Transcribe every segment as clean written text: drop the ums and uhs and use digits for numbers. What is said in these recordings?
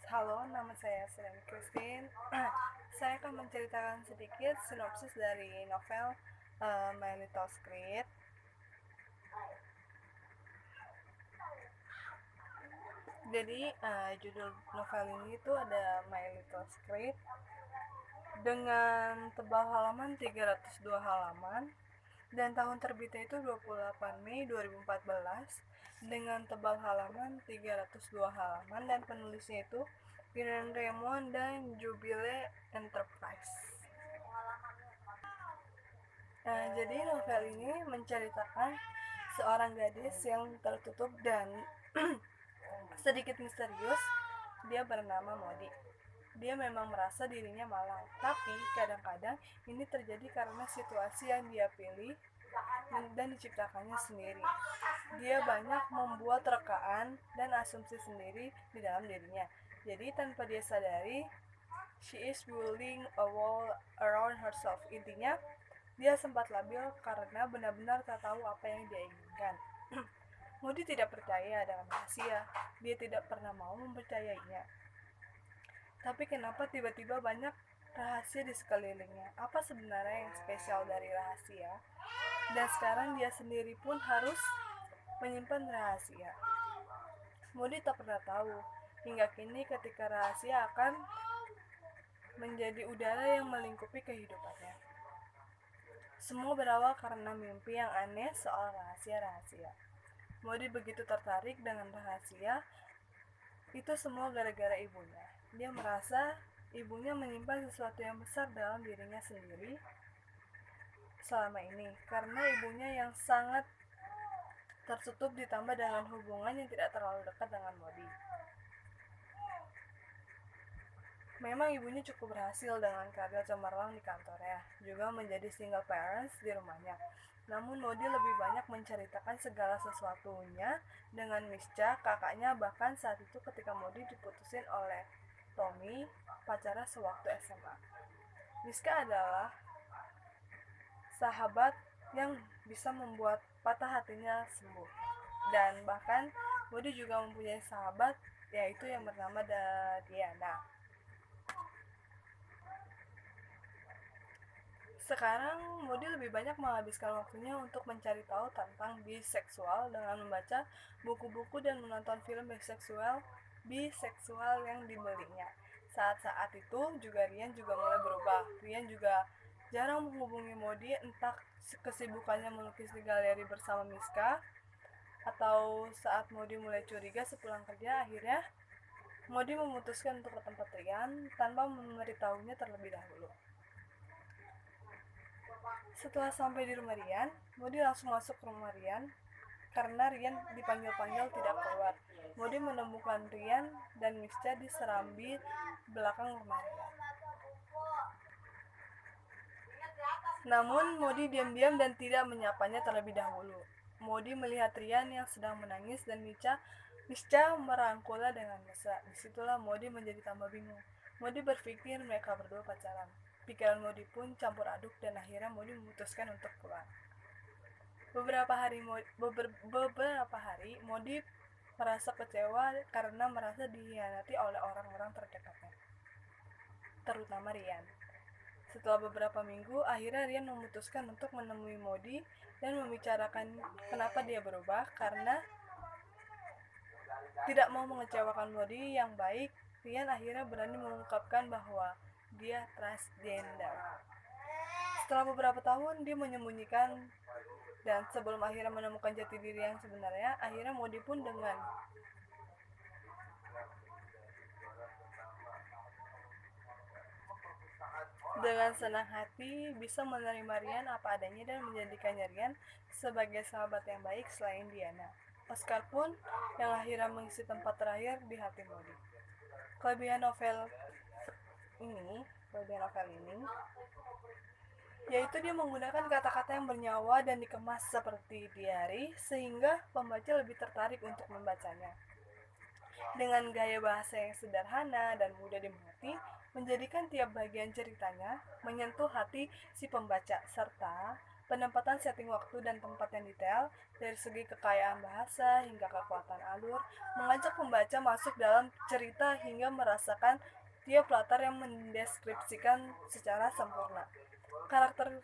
Halo, nama saya Sren Christine. Saya akan menceritakan sedikit sinopsis dari novel My Little Squid. Jadi judul novel ini itu ada My Little Squid dengan tebal halaman 302 halaman dan tahun terbitnya itu 28 Mei 2014 dengan tebal halaman 302 halaman dan penulisnya itu Irene Raymond dan Jubilee Enterprise. Jadi novel ini menceritakan seorang gadis yang tertutup dan sedikit misterius. Dia bernama Modi. Dia memang merasa dirinya malang, tapi kadang-kadang ini terjadi karena situasi yang dia pilih dan diciptakannya sendiri. Dia banyak membuat rekaan dan asumsi sendiri di dalam dirinya. Jadi tanpa dia sadari, she is building a wall around herself. Intinya, dia sempat labil karena benar-benar tak tahu apa yang dia inginkan. Modi tidak percaya dengan rahasia. Dia tidak pernah mau mempercayainya. Tapi kenapa tiba-tiba banyak rahasia di sekelilingnya? Apa sebenarnya yang spesial dari rahasia? Dan sekarang dia sendiri pun harus menyimpan rahasia. Modi tak pernah tahu hingga kini ketika rahasia akan menjadi udara yang melingkupi kehidupannya. Semua berawal karena mimpi yang aneh soal rahasia-rahasia. Modi begitu tertarik dengan rahasia, itu semua gara-gara ibunya. Dia merasa ibunya menyimpan sesuatu yang besar dalam dirinya sendiri selama ini, karena ibunya yang sangat tertutup ditambah dengan hubungan yang tidak terlalu dekat dengan Modi. Memang ibunya cukup berhasil dengan karir cemerlang di kantornya, juga menjadi single parents di rumahnya. Namun Modi lebih banyak menceritakan segala sesuatunya dengan Mischa, kakaknya, bahkan saat itu ketika Modi diputusin oleh Tommy, pacarnya sewaktu SMA. Mischa adalah sahabat yang bisa membuat patah hatinya sembuh. Dan bahkan Modi juga mempunyai sahabat yaitu yang bernama Diana. Sekarang Modi lebih banyak menghabiskan waktunya untuk mencari tahu tentang biseksual dengan membaca buku-buku dan menonton film biseksual yang dibelinya. Saat-saat itu juga Rian juga mulai berubah. Rian juga jarang menghubungi Modi, entah kesibukannya melukis di galeri bersama Miska atau saat Modi mulai curiga sepulang kerja. Akhirnya Modi memutuskan untuk ke tempat Rian tanpa memberitahunya terlebih dahulu. Setelah sampai di rumah Rian, Modi langsung masuk ke rumah Rian karena Rian dipanggil-panggil tidak keluar. Modi menemukan Rian dan Mischa di serambi belakang rumah Rian. Namun Modi diam-diam dan tidak menyapanya terlebih dahulu. Modi melihat Rian yang sedang menangis dan Mischa merangkulnya dengan mesra. Disitulah Modi menjadi tambah bingung. Modi berpikir mereka berdua pacaran. Pikiran Modi pun campur aduk dan akhirnya Modi memutuskan untuk pulang. Beberapa hari Modi merasa kecewa karena merasa dikhianati oleh orang-orang terdekatnya, terutama Rian. Setelah beberapa minggu, akhirnya Rian memutuskan untuk menemui Modi dan membicarakan kenapa dia berubah karena tidak mau mengecewakan Modi yang baik. Rian akhirnya berani mengungkapkan bahwa dia transgender. Setelah beberapa tahun dia menyembunyikan dan sebelum akhirnya menemukan jati diri yang sebenarnya, akhirnya Modi pun dengan senang hati bisa menerima Rian apa adanya dan menjadikannya Rian sebagai sahabat yang baik selain Diana. Oscar pun yang akhirnya mengisi tempat terakhir di hati Modi. Kelebihan novel ini yaitu dia menggunakan kata-kata yang bernyawa dan dikemas seperti diari sehingga pembaca lebih tertarik untuk membacanya. Dengan gaya bahasa yang sederhana dan mudah dimengerti, menjadikan tiap bagian ceritanya menyentuh hati si pembaca serta Penempatan setting waktu dan tempat yang detail, dari segi kekayaan bahasa hingga kekuatan alur, mengajak pembaca masuk dalam cerita hingga merasakan tiap latar yang mendeskripsikan secara sempurna. Karakter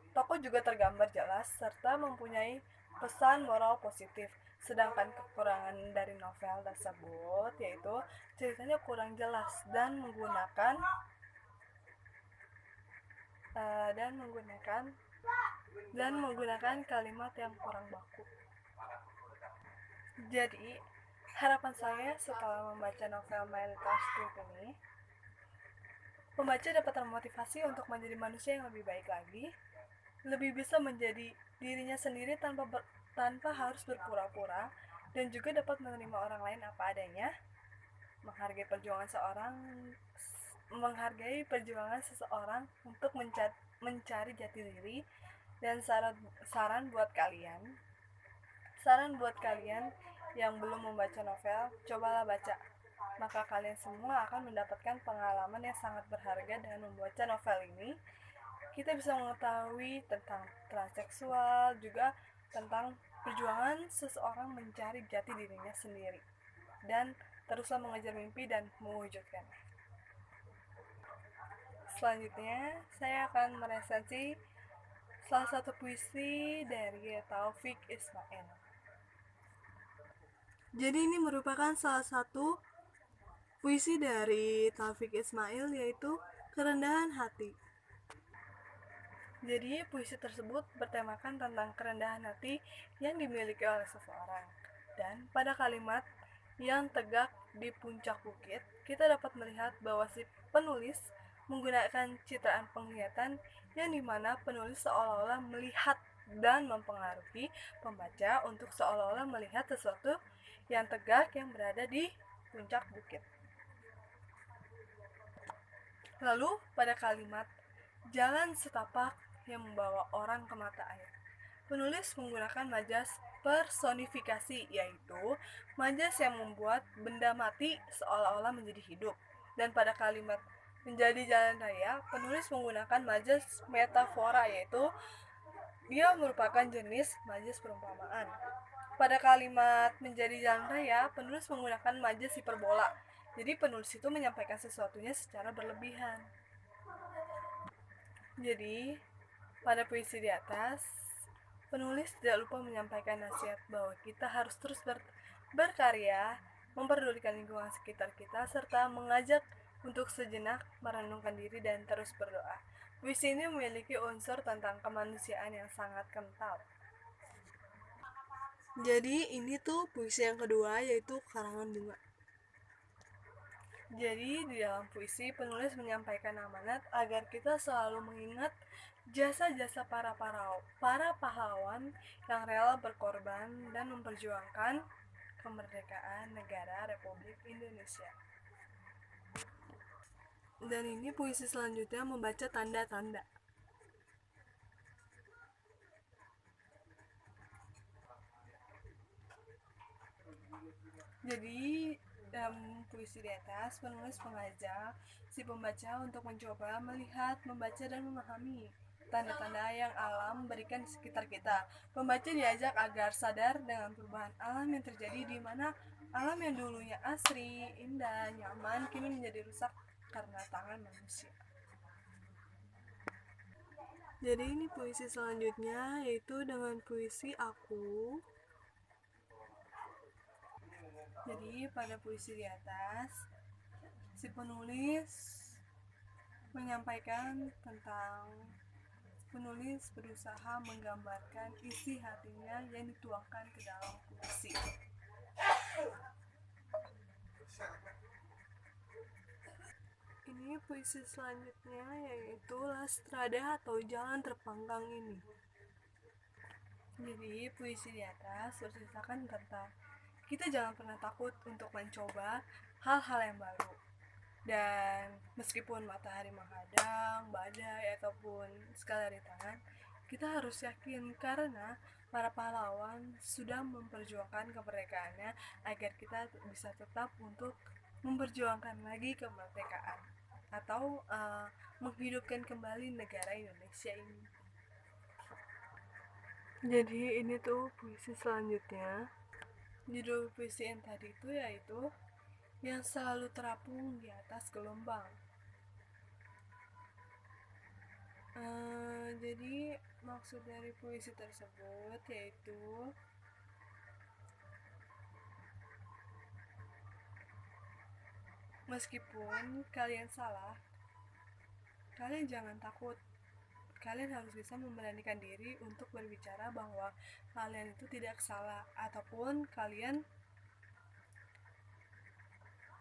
tokoh juga tergambar jelas serta mempunyai pesan moral positif. Sedangkan kekurangan dari novel tersebut yaitu ceritanya kurang jelas dan menggunakan eh, dan menggunakan dan menggunakan kalimat yang kurang baku. Jadi, harapan saya setelah membaca novel My Little Street ini, pembaca dapat termotivasi untuk menjadi manusia yang lebih baik lagi, lebih bisa menjadi dirinya sendiri tanpa harus berpura-pura, dan juga dapat menerima orang lain apa adanya, menghargai perjuangan seseorang untuk mencari jati diri. Dan saran buat kalian yang belum membaca novel, cobalah baca. Maka kalian semua akan mendapatkan pengalaman yang sangat berharga dengan membaca novel ini. Kita bisa mengetahui tentang transseksual, juga tentang perjuangan seseorang mencari jati dirinya sendiri dan teruslah mengejar mimpi dan mewujudkannya. Selanjutnya, saya akan meresensi salah satu puisi dari Taufik Ismail. Jadi ini merupakan salah satu puisi dari Taufik Ismail, yaitu Kerendahan Hati. Jadi puisi tersebut bertemakan tentang kerendahan hati yang dimiliki oleh seseorang. Dan pada kalimat yang tegak di puncak bukit, kita dapat melihat bahwa si penulis menggunakan citraan penglihatan yang dimana penulis seolah-olah melihat dan mempengaruhi pembaca untuk seolah-olah melihat sesuatu yang tegak yang berada di puncak bukit. Lalu pada kalimat jalan setapak yang membawa orang ke mata air, penulis menggunakan majas personifikasi, yaitu majas yang membuat benda mati seolah-olah menjadi hidup. Dan pada kalimat menjadi jalan raya, penulis menggunakan majas metafora, yaitu dia merupakan jenis majas perumpamaan. Pada kalimat menjadi jalan raya, penulis menggunakan majas hiperbola. Jadi penulis itu menyampaikan sesuatunya secara berlebihan. Jadi, pada puisi di atas, penulis tidak lupa menyampaikan nasihat bahwa kita harus terus berkarya, memperdulikan lingkungan sekitar kita, serta mengajak untuk sejenak merenungkan diri dan terus berdoa. Puisi ini memiliki unsur tentang kemanusiaan yang sangat kental. Jadi ini tuh puisi yang kedua, yaitu Karangan Bunga. Jadi di dalam puisi penulis menyampaikan amanat agar kita selalu mengingat jasa-jasa para pahlawan yang rela berkorban dan memperjuangkan kemerdekaan negara Republik Indonesia. Dan ini puisi selanjutnya membaca tanda-tanda. Jadi dalam puisi di atas, penulis mengajak si pembaca untuk mencoba melihat, membaca, dan memahami tanda-tanda yang alam berikan di sekitar kita. Pembaca diajak agar sadar dengan perubahan alam yang terjadi, di mana alam yang dulunya asri, indah, nyaman, kini menjadi rusak karena tangan manusia. Jadi ini puisi selanjutnya, yaitu dengan puisi Aku. Jadi pada puisi di atas, si penulis menyampaikan tentang penulis berusaha menggambarkan isi hatinya yang dituangkan ke dalam puisi. Ini puisi selanjutnya, yaitu La Strada atau Jalan Terpanggang Ini. Jadi puisi di atas berceritakan tentang kita jangan pernah takut untuk mencoba hal-hal yang baru. Dan meskipun matahari menghadang, badai, ataupun segala rintangan, kita harus yakin karena para pahlawan sudah memperjuangkan kemerdekaannya agar kita bisa tetap untuk memperjuangkan lagi kemerdekaan atau menghidupkan kembali negara Indonesia ini. Jadi ini tuh puisi selanjutnya. Judul puisi yang tadi itu yaitu yang selalu terapung di atas gelombang. Jadi maksud dari puisi tersebut yaitu meskipun kalian salah, kalian jangan takut. Kalian harus bisa memberanikan diri untuk berbicara bahwa kalian itu tidak salah, ataupun kalian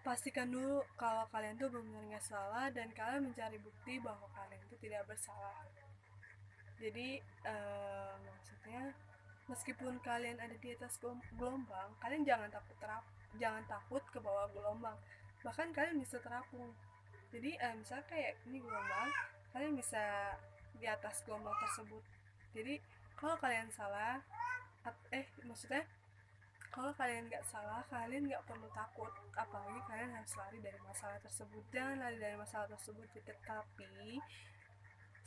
pastikan dulu kalau kalian tuh benar-benar nggak salah dan kalian mencari bukti bahwa kalian itu tidak bersalah. Jadi maksudnya meskipun kalian ada di atas gelombang, kalian jangan takut ke bawah gelombang, bahkan kalian bisa terapung. Jadi misalnya kayak ini gelombang, kalian bisa di atas gelombang tersebut. Jadi kalau kalian salah, maksudnya kalau kalian nggak salah, kalian nggak perlu takut, apalagi kalian harus lari dari masalah tersebut. Jangan lari dari masalah tersebut, tetapi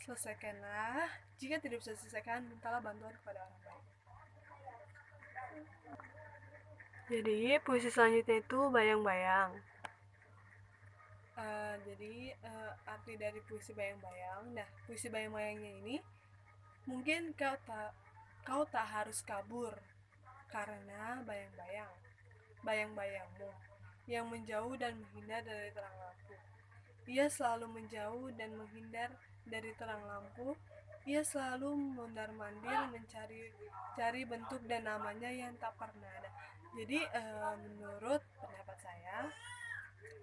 selesaikanlah. Jika tidak bisa diselesaikan, mintalah bantuan kepada orang lain. Jadi puisi selanjutnya itu bayang-bayang. Jadi arti dari puisi bayang-bayang. Nah, puisi bayang-bayangnya ini mungkin kau tak harus kabur karena bayang-bayangmu yang menjauh dan menghindar dari terang lampu. Ia selalu menjauh dan menghindar dari terang lampu. Ia selalu mondar-mandir mencari bentuk dan namanya yang tak pernah ada. Jadi menurut pendapat saya,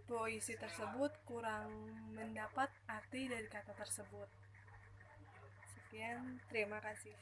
puisi tersebut kurang mendapat arti dari kata tersebut. Sekian, terima kasih.